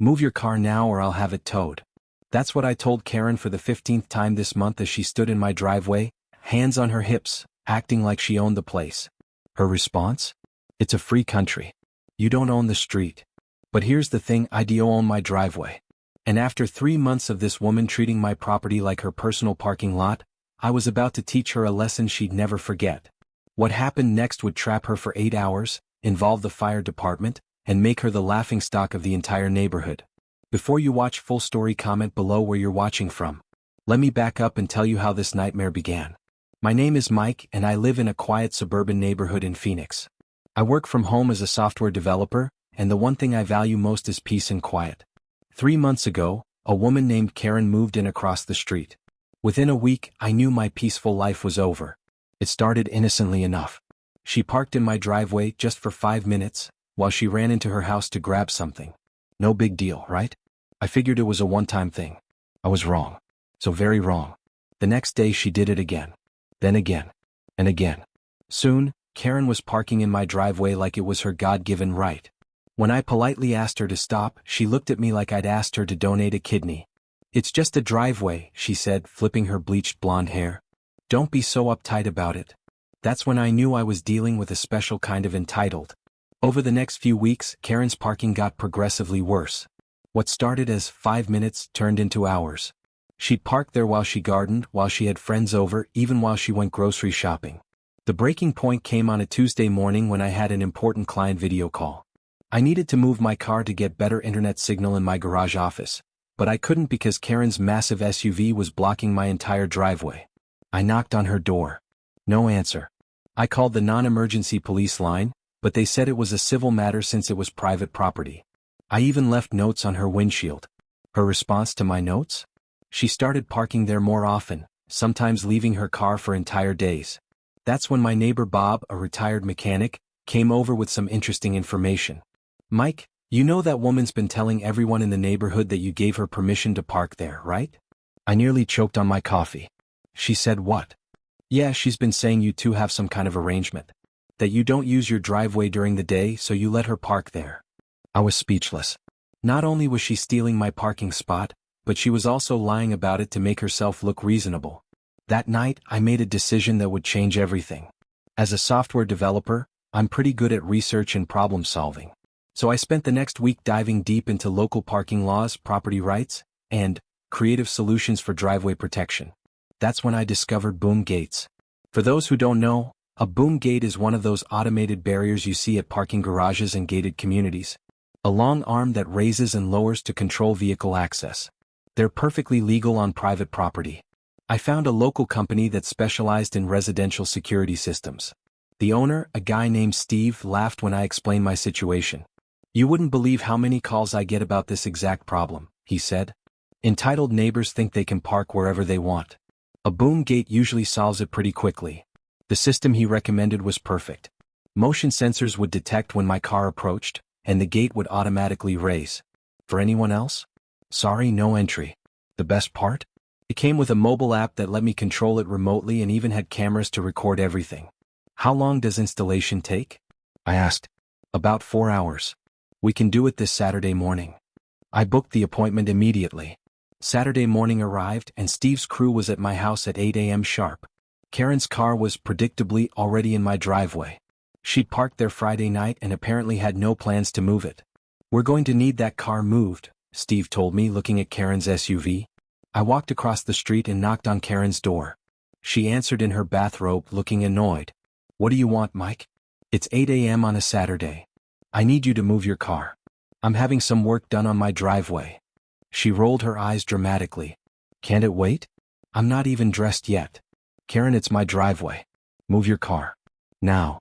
Move your car now or I'll have it towed. That's what I told Karen for the 15th time this month as she stood in my driveway, hands on her hips, acting like she owned the place. Her response? It's a free country. You don't own the street. But here's the thing, I do own my driveway. And after 3 months of this woman treating my property like her personal parking lot, I was about to teach her a lesson she'd never forget. What happened next would trap her for 8 hours, involve the fire department, and make her the laughingstock of the entire neighborhood. Before you watch full story, comment below where you're watching from. Let me back up and tell you how this nightmare began. My name is Mike and I live in a quiet suburban neighborhood in Phoenix. I work from home as a software developer, and the one thing I value most is peace and quiet. 3 months ago, a woman named Karen moved in across the street. Within a week, I knew my peaceful life was over. It started innocently enough. She parked in my driveway just for 5 minutes, while she ran into her house to grab something. No big deal, right? I figured it was a one-time thing. I was wrong. So very wrong. The next day she did it again. Then again. And again. Soon, Karen was parking in my driveway like it was her God-given right. When I politely asked her to stop, she looked at me like I'd asked her to donate a kidney. It's just a driveway, she said, flipping her bleached blonde hair. Don't be so uptight about it. That's when I knew I was dealing with a special kind of entitled. Over the next few weeks, Karen's parking got progressively worse. What started as 5 minutes turned into hours. She'd park there while she gardened, while she had friends over, even while she went grocery shopping. The breaking point came on a Tuesday morning when I had an important client video call. I needed to move my car to get better internet signal in my garage office, but I couldn't because Karen's massive SUV was blocking my entire driveway. I knocked on her door. No answer. I called the non-emergency police line, but they said it was a civil matter since it was private property. I even left notes on her windshield. Her response to my notes? She started parking there more often, sometimes leaving her car for entire days. That's when my neighbor Bob, a retired mechanic, came over with some interesting information. Mike, you know that woman's been telling everyone in the neighborhood that you gave her permission to park there, right? I nearly choked on my coffee. She said what? Yeah, she's been saying you two have some kind of arrangement. That you don't use your driveway during the day, so you let her park there. I was speechless. Not only was she stealing my parking spot, but she was also lying about it to make herself look reasonable. That night, I made a decision that would change everything. As a software developer, I'm pretty good at research and problem solving. So I spent the next week diving deep into local parking laws, property rights, and creative solutions for driveway protection. That's when I discovered boom gates. For those who don't know, a boom gate is one of those automated barriers you see at parking garages and gated communities. A long arm that raises and lowers to control vehicle access. They're perfectly legal on private property. I found a local company that specialized in residential security systems. The owner, a guy named Steve, laughed when I explained my situation. You wouldn't believe how many calls I get about this exact problem, he said. Entitled neighbors think they can park wherever they want. A boom gate usually solves it pretty quickly. The system he recommended was perfect. Motion sensors would detect when my car approached, and the gate would automatically raise. For anyone else? Sorry, no entry. The best part? It came with a mobile app that let me control it remotely and even had cameras to record everything. How long does installation take? I asked. About 4 hours. We can do it this Saturday morning. I booked the appointment immediately. Saturday morning arrived and Steve's crew was at my house at 8 a.m. sharp. Karen's car was predictably already in my driveway. She'd parked there Friday night and apparently had no plans to move it. We're going to need that car moved, Steve told me, looking at Karen's SUV. I walked across the street and knocked on Karen's door. She answered in her bathrobe, looking annoyed. What do you want, Mike? It's 8 a.m. on a Saturday. I need you to move your car. I'm having some work done on my driveway. She rolled her eyes dramatically. Can't it wait? I'm not even dressed yet. Karen, it's my driveway. Move your car. Now.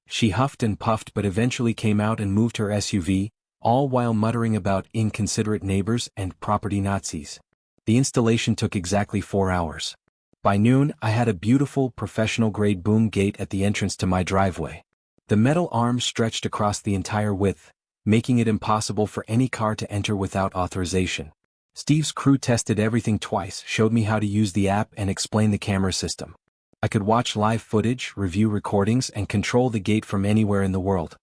She huffed and puffed but eventually came out and moved her SUV, all while muttering about inconsiderate neighbors and property Nazis. The installation took exactly 4 hours. By noon, I had a beautiful, professional-grade boom gate at the entrance to my driveway. The metal arm stretched across the entire width, making it impossible for any car to enter without authorization. Steve's crew tested everything twice, showed me how to use the app and explain the camera system. I could watch live footage, review recordings, and control the gate from anywhere in the world.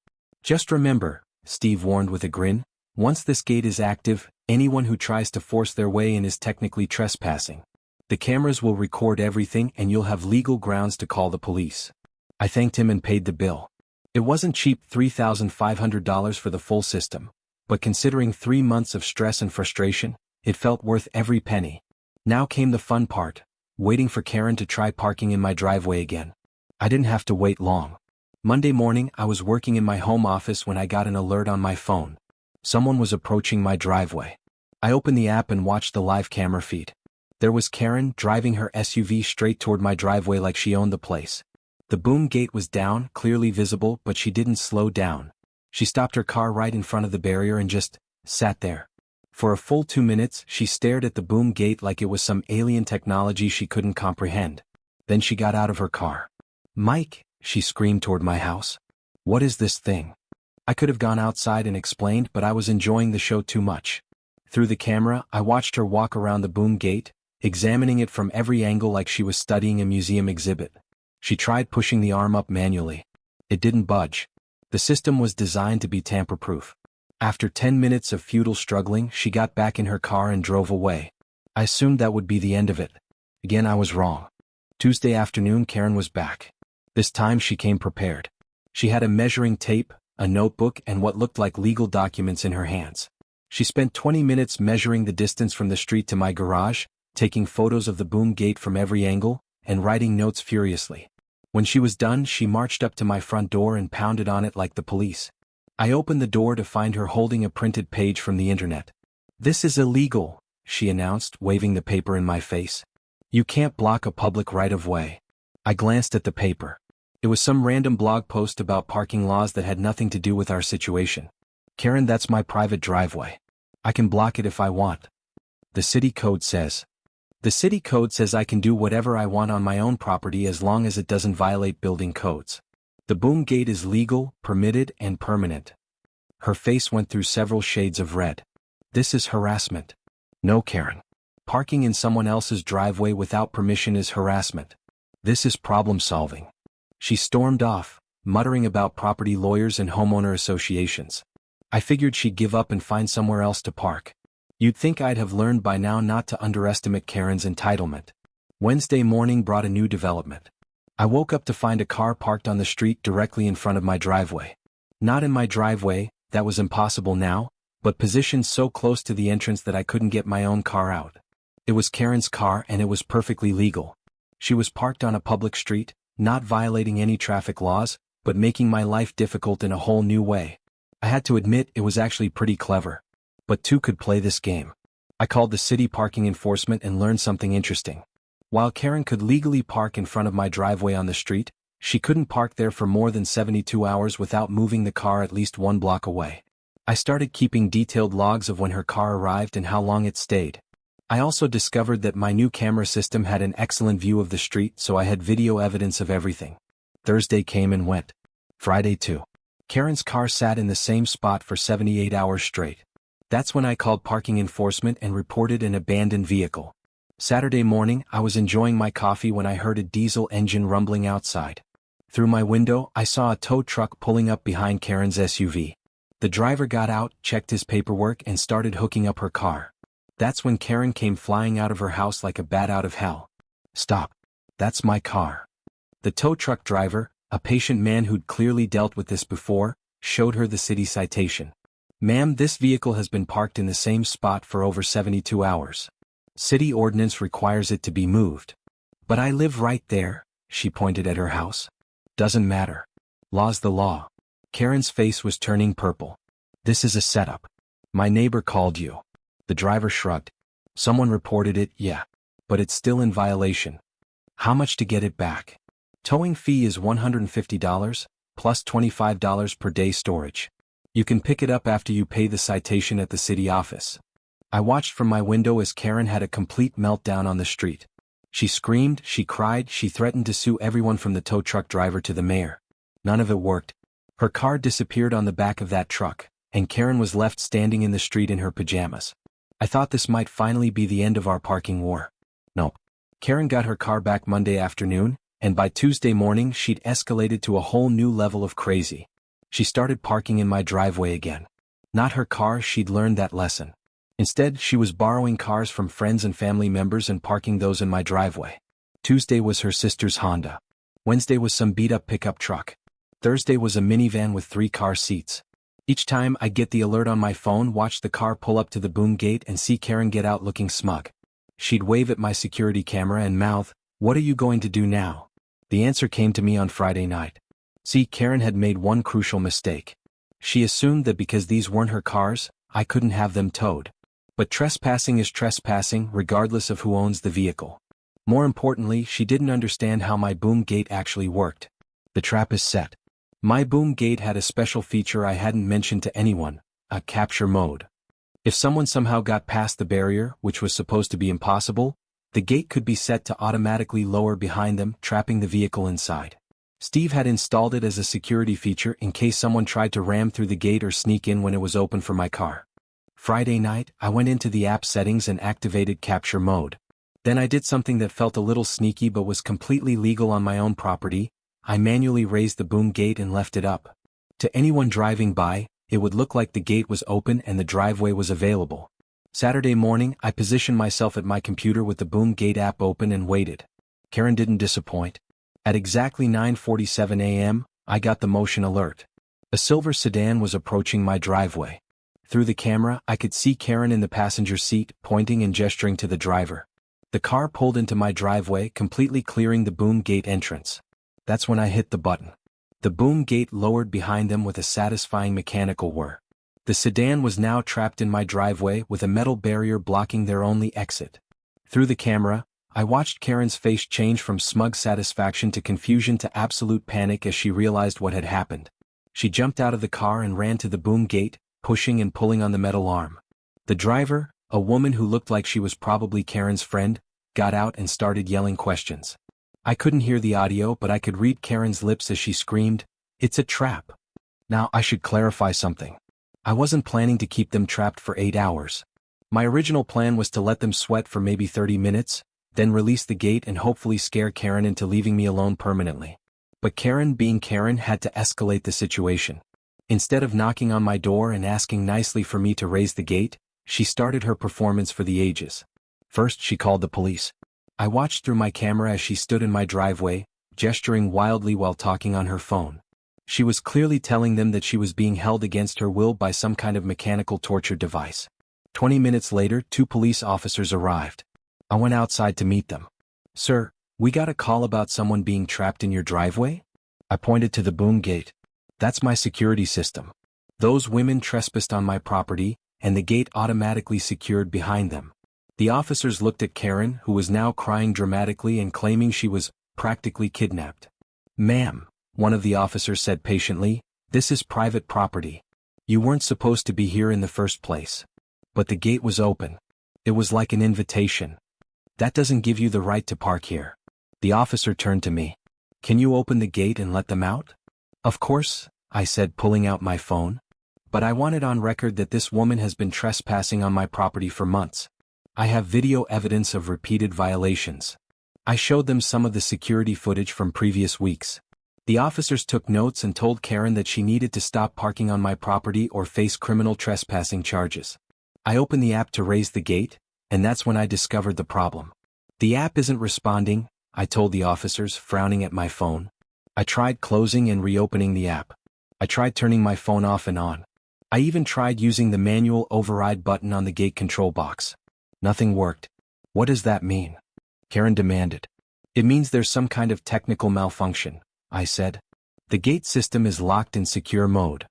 Just remember, Steve warned with a grin, Once this gate is active, anyone who tries to force their way in is technically trespassing. The cameras will record everything and you'll have legal grounds to call the police. I thanked him and paid the bill. It wasn't cheap, $3,500 for the full system, but considering 3 months of stress and frustration, it felt worth every penny. Now came the fun part, waiting for Karen to try parking in my driveway again. I didn't have to wait long. Monday morning, I was working in my home office when I got an alert on my phone. Someone was approaching my driveway. I opened the app and watched the live camera feed. There was Karen driving her SUV straight toward my driveway like she owned the place. The boom gate was down, clearly visible, but she didn't slow down. She stopped her car right in front of the barrier and just sat there. For a full 2 minutes, she stared at the boom gate like it was some alien technology she couldn't comprehend. Then she got out of her car. "Mike," she screamed toward my house. "What is this thing?" I could have gone outside and explained, but I was enjoying the show too much. Through the camera, I watched her walk around the boom gate, examining it from every angle like she was studying a museum exhibit. She tried pushing the arm up manually. It didn't budge. The system was designed to be tamper-proof. After 10 minutes of futile struggling, she got back in her car and drove away. I assumed that would be the end of it. Again, I was wrong. Tuesday afternoon, Karen was back. This time she came prepared. She had a measuring tape, a notebook, and what looked like legal documents in her hands. She spent 20 minutes measuring the distance from the street to my garage, taking photos of the boom gate from every angle, and writing notes furiously. When she was done, she marched up to my front door and pounded on it like the police. I opened the door to find her holding a printed page from the internet. "This is illegal," she announced, waving the paper in my face. "You can't block a public right-of-way." I glanced at the paper. It was some random blog post about parking laws that had nothing to do with our situation. "Karen, that's my private driveway. I can block it if I want. The city code says. The city code says I can do whatever I want on my own property as long as it doesn't violate building codes. The boom gate is legal, permitted, and permanent." Her face went through several shades of red. "This is harassment." "No, Karen. Parking in someone else's driveway without permission is harassment. This is problem solving." She stormed off, muttering about property lawyers and homeowner associations. I figured she'd give up and find somewhere else to park. You'd think I'd have learned by now not to underestimate Karen's entitlement. Wednesday morning brought a new development. I woke up to find a car parked on the street directly in front of my driveway. Not in my driveway, that was impossible now, but positioned so close to the entrance that I couldn't get my own car out. It was Karen's car and it was perfectly legal. She was parked on a public street, not violating any traffic laws, but making my life difficult in a whole new way. I had to admit it was actually pretty clever. But two could play this game. I called the city parking enforcement and learned something interesting. While Karen could legally park in front of my driveway on the street, she couldn't park there for more than 72 hours without moving the car at least 1 block away. I started keeping detailed logs of when her car arrived and how long it stayed. I also discovered that my new camera system had an excellent view of the street, so I had video evidence of everything. Thursday came and went. Friday too. Karen's car sat in the same spot for 78 hours straight. That's when I called parking enforcement and reported an abandoned vehicle. Saturday morning, I was enjoying my coffee when I heard a diesel engine rumbling outside. Through my window, I saw a tow truck pulling up behind Karen's SUV. The driver got out, checked his paperwork, and started hooking up her car. That's when Karen came flying out of her house like a bat out of hell. "Stop. That's my car." The tow truck driver, a patient man who'd clearly dealt with this before, showed her the city citation. "Ma'am, this vehicle has been parked in the same spot for over 72 hours. City ordinance requires it to be moved." "But I live right there," she pointed at her house. "Doesn't matter. Law's the law." Karen's face was turning purple. "This is a setup. My neighbor called you." The driver shrugged. "Someone reported it, yeah. But it's still in violation." "How much to get it back?" "Towing fee is $150, plus $25 per day storage. You can pick it up after you pay the citation at the city office." I watched from my window as Karen had a complete meltdown on the street. She screamed, she cried, she threatened to sue everyone from the tow truck driver to the mayor. None of it worked. Her car disappeared on the back of that truck, and Karen was left standing in the street in her pajamas. I thought this might finally be the end of our parking war. Nope. Karen got her car back Monday afternoon, and by Tuesday morning she'd escalated to a whole new level of crazy. She started parking in my driveway again. Not her car, she'd learned that lesson. Instead, she was borrowing cars from friends and family members and parking those in my driveway. Tuesday was her sister's Honda. Wednesday was some beat-up pickup truck. Thursday was a minivan with 3 car seats. Each time I get the alert on my phone, watch the car pull up to the boom gate and see Karen get out looking smug. She'd wave at my security camera and mouth, "What are you going to do now?" The answer came to me on Friday night. See, Karen had made one crucial mistake. She assumed that because these weren't her cars, I couldn't have them towed. But trespassing is trespassing regardless of who owns the vehicle. More importantly, she didn't understand how my boom gate actually worked. The trap is set. My boom gate had a special feature I hadn't mentioned to anyone, a capture mode. If someone somehow got past the barrier, which was supposed to be impossible, the gate could be set to automatically lower behind them, trapping the vehicle inside. Steve had installed it as a security feature in case someone tried to ram through the gate or sneak in when it was open for my car. Friday night, I went into the app settings and activated capture mode. Then I did something that felt a little sneaky but was completely legal on my own property. I manually raised the boom gate and left it up. To anyone driving by, it would look like the gate was open and the driveway was available. Saturday morning, I positioned myself at my computer with the boom gate app open and waited. Karen didn't disappoint. At exactly 9:47 a.m., I got the motion alert. A silver sedan was approaching my driveway. Through the camera, I could see Karen in the passenger seat, pointing and gesturing to the driver. The car pulled into my driveway, completely clearing the boom gate entrance. That's when I hit the button. The boom gate lowered behind them with a satisfying mechanical whir. The sedan was now trapped in my driveway with a metal barrier blocking their only exit. Through the camera, I watched Karen's face change from smug satisfaction to confusion to absolute panic as she realized what had happened. She jumped out of the car and ran to the boom gate, pushing and pulling on the metal arm. The driver, a woman who looked like she was probably Karen's friend, got out and started yelling questions. I couldn't hear the audio, but I could read Karen's lips as she screamed, "It's a trap." Now, I should clarify something. I wasn't planning to keep them trapped for 8 hours. My original plan was to let them sweat for maybe 30 minutes, then release the gate and hopefully scare Karen into leaving me alone permanently. But Karen, being Karen, had to escalate the situation. Instead of knocking on my door and asking nicely for me to raise the gate, she started her performance for the ages. First, she called the police. I watched through my camera as she stood in my driveway, gesturing wildly while talking on her phone. She was clearly telling them that she was being held against her will by some kind of mechanical torture device. 20 minutes later, 2 police officers arrived. I went outside to meet them. "Sir, we got a call about someone being trapped in your driveway?" I pointed to the boom gate. "That's my security system. Those women trespassed on my property, and the gate automatically secured behind them." The officers looked at Karen, who was now crying dramatically and claiming she was practically kidnapped. "Ma'am," one of the officers said patiently, "this is private property. You weren't supposed to be here in the first place. But the gate was open. It was like an invitation. That doesn't give you the right to park here." The officer turned to me. "Can you open the gate and let them out?" "Of course," I said, pulling out my phone. "But I want it on record that this woman has been trespassing on my property for months. I have video evidence of repeated violations." I showed them some of the security footage from previous weeks. The officers took notes and told Karen that she needed to stop parking on my property or face criminal trespassing charges. I opened the app to raise the gate, and that's when I discovered the problem. "The app isn't responding," I told the officers, frowning at my phone. I tried closing and reopening the app. I tried turning my phone off and on. I even tried using the manual override button on the gate control box. Nothing worked. "What does that mean?" Karen demanded. "It means there's some kind of technical malfunction," I said. "The gate system is locked in secure mode."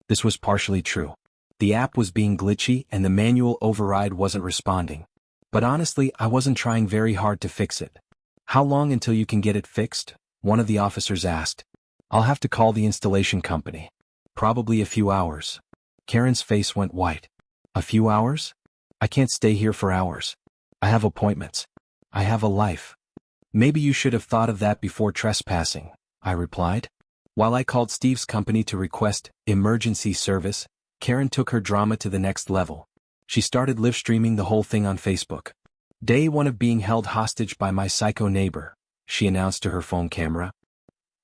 This was partially true. The app was being glitchy and the manual override wasn't responding. But honestly, I wasn't trying very hard to fix it. "How long until you can get it fixed?" one of the officers asked. "I'll have to call the installation company." "Probably a few hours." Karen's face went white. "A few hours? I can't stay here for hours. I have appointments. I have a life." "Maybe you should have thought of that before trespassing," I replied. While I called Steve's company to request emergency service, Karen took her drama to the next level. She started live streaming the whole thing on Facebook. "Day 1 of being held hostage by my psycho neighbor," she announced to her phone camera.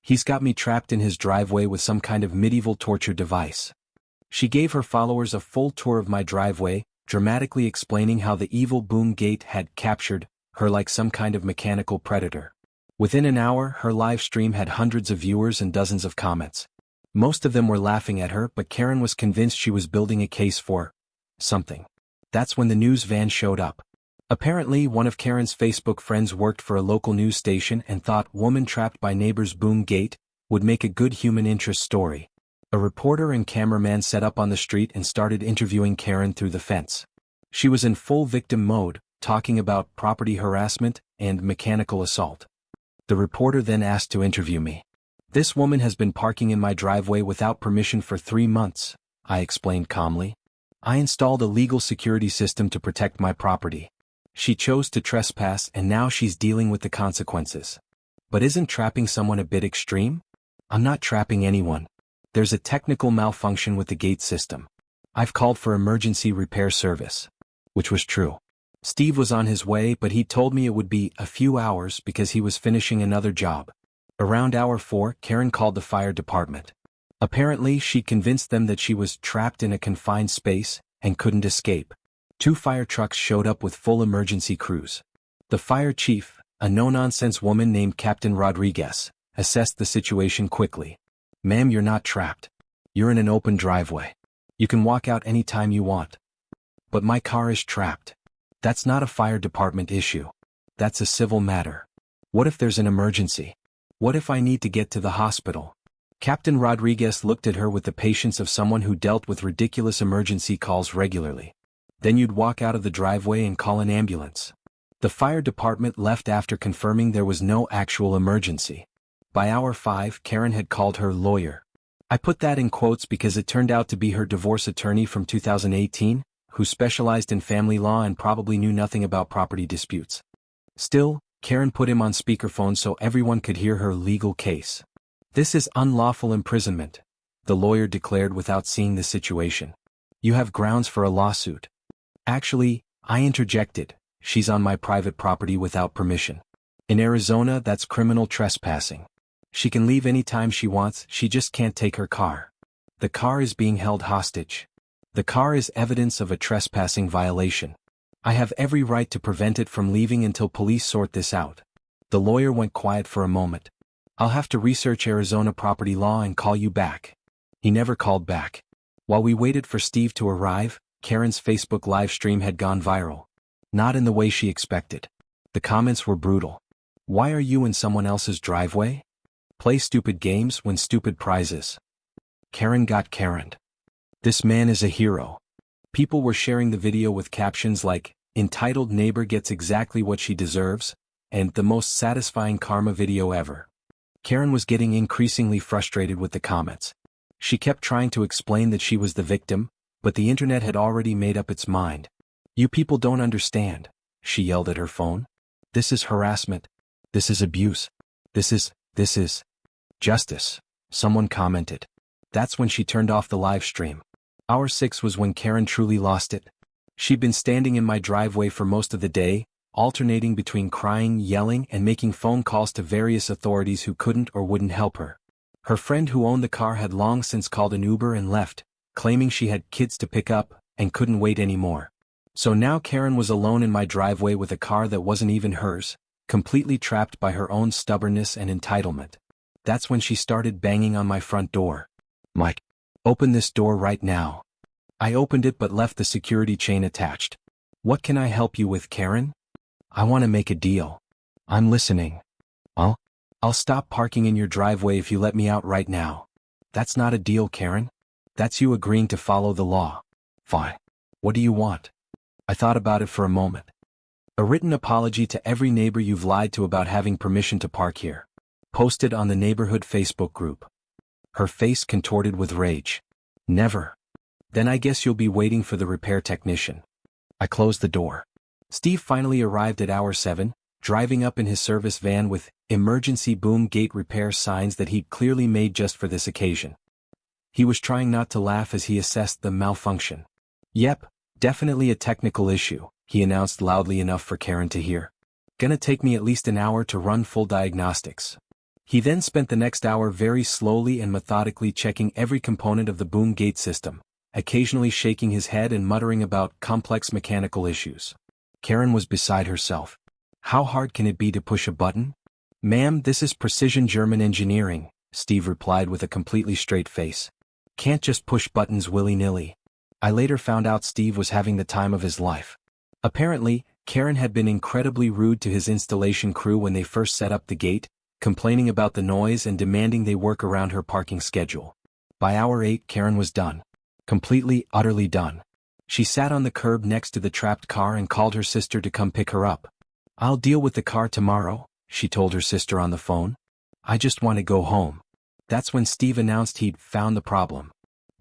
"He's got me trapped in his driveway with some kind of medieval torture device." She gave her followers a full tour of my driveway, dramatically explaining how the evil boom gate had captured her like some kind of mechanical predator. Within an hour, her live stream had hundreds of viewers and dozens of comments. Most of them were laughing at her, but Karen was convinced she was building a case for something. That's when the news van showed up. Apparently, one of Karen's Facebook friends worked for a local news station and thought woman trapped by neighbor's boom gate would make a good human interest story. A reporter and cameraman set up on the street and started interviewing Karen through the fence. She was in full victim mode, talking about property harassment and mechanical assault. The reporter then asked to interview me. This woman has been parking in my driveway without permission for 3 months, I explained calmly. I installed a legal security system to protect my property. She chose to trespass and now she's dealing with the consequences. But isn't trapping someone a bit extreme? I'm not trapping anyone. There's a technical malfunction with the gate system. I've called for emergency repair service. Which was true. Steve was on his way, but he told me it would be a few hours because he was finishing another job. Around hour 4, Karen called the fire department. Apparently, she convinced them that she was trapped in a confined space and couldn't escape. 2 fire trucks showed up with full emergency crews. The fire chief, a no-nonsense woman named Captain Rodriguez, assessed the situation quickly. Ma'am, you're not trapped. You're in an open driveway. You can walk out any time you want. But my car is trapped. That's not a fire department issue. That's a civil matter. What if there's an emergency? What if I need to get to the hospital? Captain Rodriguez looked at her with the patience of someone who dealt with ridiculous emergency calls regularly. Then you'd walk out of the driveway and call an ambulance. The fire department left after confirming there was no actual emergency. By hour 5, Karen had called her lawyer. I put that in quotes because it turned out to be her divorce attorney from 2018, who specialized in family law and probably knew nothing about property disputes. Still, Karen put him on speakerphone so everyone could hear her legal case. This is unlawful imprisonment, the lawyer declared without seeing the situation. You have grounds for a lawsuit. Actually, I interjected, she's on my private property without permission. In Arizona, that's criminal trespassing. She can leave any time she wants, she just can't take her car. The car is being held hostage. The car is evidence of a trespassing violation. I have every right to prevent it from leaving until police sort this out. The lawyer went quiet for a moment. I'll have to research Arizona property law and call you back. He never called back. While we waited for Steve to arrive, Karen's Facebook live stream had gone viral. Not in the way she expected. The comments were brutal. Why are you in someone else's driveway? Play stupid games, win stupid prizes. Karen got Karen'd. This man is a hero. People were sharing the video with captions like, entitled neighbor gets exactly what she deserves, and the most satisfying karma video ever. Karen was getting increasingly frustrated with the comments. She kept trying to explain that she was the victim, but the internet had already made up its mind. You people don't understand, she yelled at her phone. This is harassment. This is abuse. This is justice, someone commented. That's when she turned off the live stream. Hour 6 was when Karen truly lost it. She'd been standing in my driveway for most of the day, alternating between crying, yelling, and making phone calls to various authorities who couldn't or wouldn't help her. Her friend who owned the car had long since called an Uber and left, claiming she had kids to pick up and couldn't wait anymore. So now Karen was alone in my driveway with a car that wasn't even hers, completely trapped by her own stubbornness and entitlement. That's when she started banging on my front door. Mike, open this door right now. I opened it but left the security chain attached. What can I help you with, Karen? I want to make a deal. I'm listening. I'll stop parking in your driveway if you let me out right now. That's not a deal, Karen. That's you agreeing to follow the law. Fine. What do you want? I thought about it for a moment. A written apology to every neighbor you've lied to about having permission to park here. Posted on the neighborhood Facebook group. Her face contorted with rage. Never. Then I guess you'll be waiting for the repair technician. I closed the door. Steve finally arrived at hour 7, driving up in his service van with emergency boom gate repair signs that he'd clearly made just for this occasion. He was trying not to laugh as he assessed the malfunction. Yep, definitely a technical issue, he announced loudly enough for Karen to hear. Gonna take me at least an hour to run full diagnostics. He then spent the next hour very slowly and methodically checking every component of the boom gate system, occasionally shaking his head and muttering about complex mechanical issues. Karen was beside herself. How hard can it be to push a button? Ma'am, this is precision German engineering, Steve replied with a completely straight face. Can't just push buttons willy-nilly. I later found out Steve was having the time of his life. Apparently, Karen had been incredibly rude to his installation crew when they first set up the gate, complaining about the noise and demanding they work around her parking schedule. By hour 8, Karen was done. Completely, utterly done. She sat on the curb next to the trapped car and called her sister to come pick her up. I'll deal with the car tomorrow, she told her sister on the phone. I just want to go home. That's when Steve announced he'd found the problem.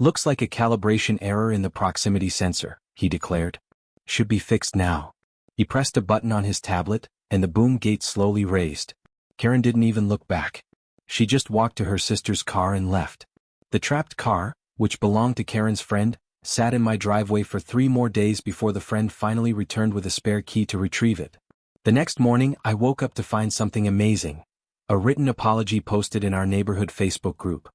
Looks like a calibration error in the proximity sensor, he declared. Should be fixed now. He pressed a button on his tablet, and the boom gate slowly raised. Karen didn't even look back. She just walked to her sister's car and left. The trapped car, which belonged to Karen's friend, sat in my driveway for 3 more days before the friend finally returned with a spare key to retrieve it. The next morning, I woke up to find something amazing. A written apology posted in our neighborhood Facebook group.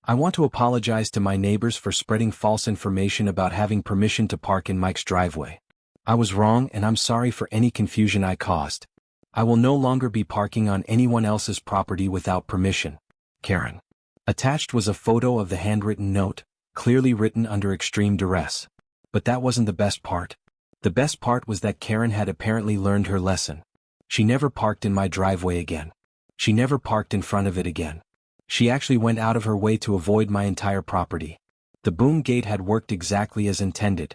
I want to apologize to my neighbors for spreading false information about having permission to park in Mike's driveway. I was wrong and I'm sorry for any confusion I caused. I will no longer be parking on anyone else's property without permission. Karen. Attached was a photo of the handwritten note, clearly written under extreme duress. But that wasn't the best part. The best part was that Karen had apparently learned her lesson. She never parked in my driveway again. She never parked in front of it again. She actually went out of her way to avoid my entire property. The boom gate had worked exactly as intended.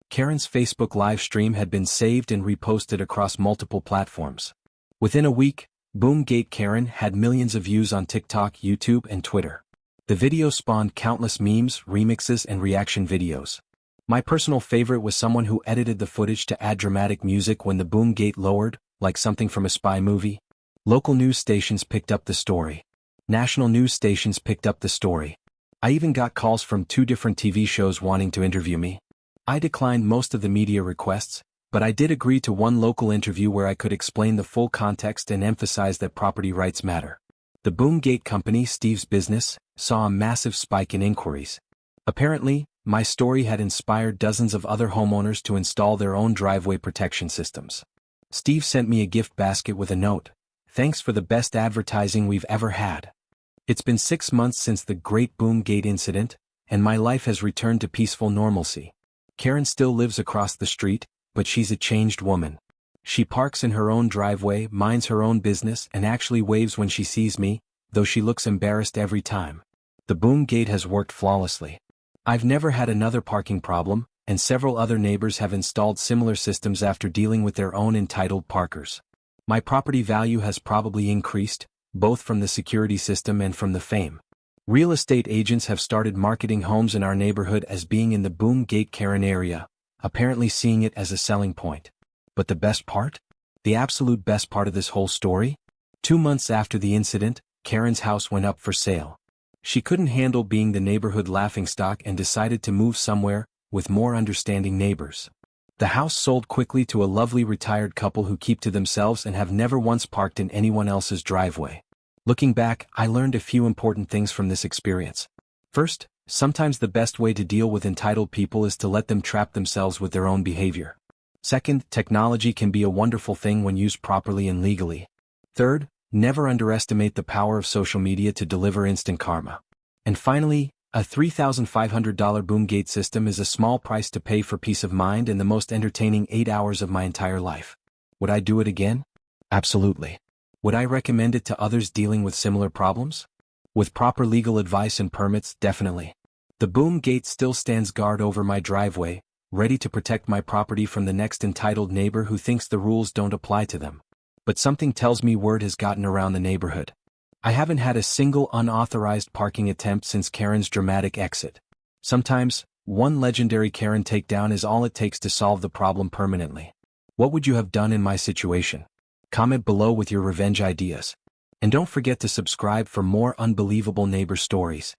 Karen's Facebook live stream had been saved and reposted across multiple platforms. Within a week, Boomgate Karen had millions of views on TikTok, YouTube, and Twitter. The video spawned countless memes, remixes, and reaction videos. My personal favorite was someone who edited the footage to add dramatic music when the boom gate lowered, like something from a spy movie. Local news stations picked up the story. National news stations picked up the story. I even got calls from 2 different TV shows wanting to interview me. I declined most of the media requests, but I did agree to one local interview where I could explain the full context and emphasize that property rights matter. The Boomgate company, Steve's business, saw a massive spike in inquiries. Apparently, my story had inspired dozens of other homeowners to install their own driveway protection systems. Steve sent me a gift basket with a note. Thanks for the best advertising we've ever had. It's been 6 months since the Great Boomgate incident, and my life has returned to peaceful normalcy. Karen still lives across the street, but she's a changed woman. She parks in her own driveway, minds her own business, and actually waves when she sees me, though she looks embarrassed every time. The boom gate has worked flawlessly. I've never had another parking problem, and several other neighbors have installed similar systems after dealing with their own entitled parkers. My property value has probably increased, both from the security system and from the fame. Real estate agents have started marketing homes in our neighborhood as being in the Boomgate Karen area, apparently seeing it as a selling point. But the best part? The absolute best part of this whole story? 2 months after the incident, Karen's house went up for sale. She couldn't handle being the neighborhood laughingstock and decided to move somewhere with more understanding neighbors. The house sold quickly to a lovely retired couple who keep to themselves and have never once parked in anyone else's driveway. Looking back, I learned a few important things from this experience. First, sometimes the best way to deal with entitled people is to let them trap themselves with their own behavior. Second, technology can be a wonderful thing when used properly and legally. Third, never underestimate the power of social media to deliver instant karma. And finally, a $3,500 Boomgate system is a small price to pay for peace of mind and the most entertaining 8 hours of my entire life. Would I do it again? Absolutely. Would I recommend it to others dealing with similar problems? With proper legal advice and permits, definitely. The boom gate still stands guard over my driveway, ready to protect my property from the next entitled neighbor who thinks the rules don't apply to them. But something tells me word has gotten around the neighborhood. I haven't had a single unauthorized parking attempt since Karen's dramatic exit. Sometimes, one legendary Karen takedown is all it takes to solve the problem permanently. What would you have done in my situation? Comment below with your revenge ideas. And don't forget to subscribe for more unbelievable neighbor stories.